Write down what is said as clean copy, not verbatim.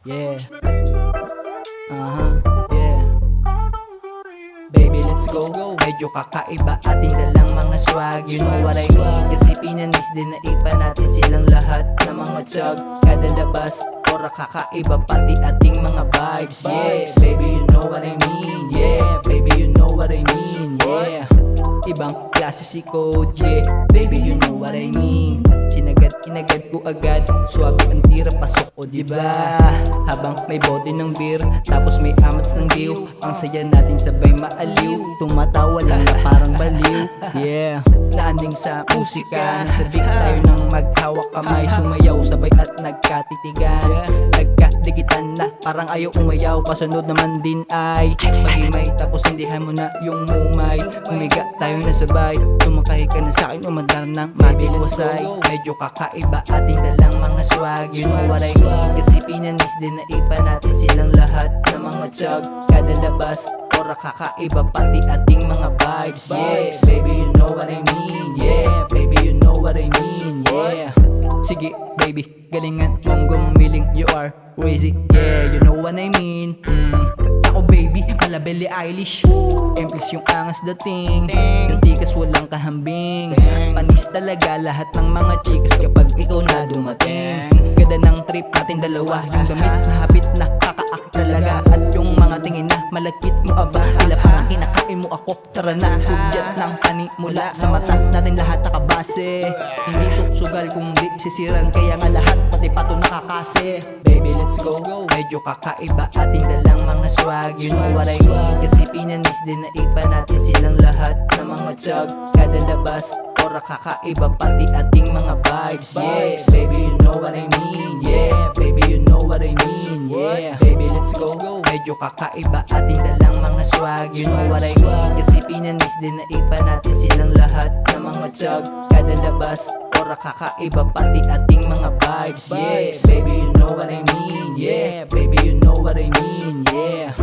Yeah. Yeah. Baby, let's go. Medyo kakaiba ating dalang mga swag. You know what I mean? Kasi pinanis din na ipa natin silang lahat ng mga tag. Kada labas, ora kakaiba pati ating mga vibes. Yeah, baby, you know what I mean. Yeah, baby, you know what I mean. Yeah. Ibang klase si Code, yeah. Baby, you know what I mean. Inagad ko agad, suwabe ang tira, pasok o diba? Habang may bote ng beer, tapos may amats ng diw. Ang saya natin sabay maaliw, tumatawa lang na parang baliw. Yeah, naanding sa musika, nasabik tayo ng maghawak kamay. Sumayaw sabay at nagkatitigan, nagkadikitan na parang ayaw umayaw. Pasunod naman din ay pag-imay, tapos hindihan mo na yung mumay. Umiga tayo na sabay, sumakay ka na sa'kin, umadar ng mabilisay. Medyo kakaiba ating dalang mga swag. You know what I mean? Kasi pinanis din na ipa natin silang lahat ng mga tag. Kada labas, ora kakaiba pati ating mga vibes. Yeah, baby, you know what I mean. Yeah, baby, you know what I mean. Yeah. Sige, baby, galingan mong gumiling. You are crazy, yeah, you know what I mean. Ako baby, mala Billie Eilish. Emplis yung angas dating, yung tikas walang kahambing. Panis talaga lahat ng mga chikas kapag ikaw na dumating. Ganda ng trip natin dalawa, yung damit na habit na kakaakit talaga. At yung mga tingin na malakit mo aba, tila parang kinakain mo ako. Tara na, hudyat ng pani mula sa mata natin lahat nakabase. Hindi to sugal kung di sisiran, kaya nga lahat pati pato nakakase. Baby, let's go. Medyo kakaiba ating dalang mga swag. You know what I mean? Kasi pinanis din na ipa natin silang lahat ng mga tag. Kada labas, ora kakaiba pati ating mga vibes. Yeah, baby, you know what I mean. Yeah, baby, you know what I mean. Yeah, baby, let's go. Medyo kakaiba ating dalang mga swag. You know what I mean? Kasi pinanis din na ipa natin silang lahat ng mga tag. Kada labas, ora kakaiba pati ating mga vibes. Yeah, baby, you know what I mean. Yeah, baby, you know what I mean. Yeah.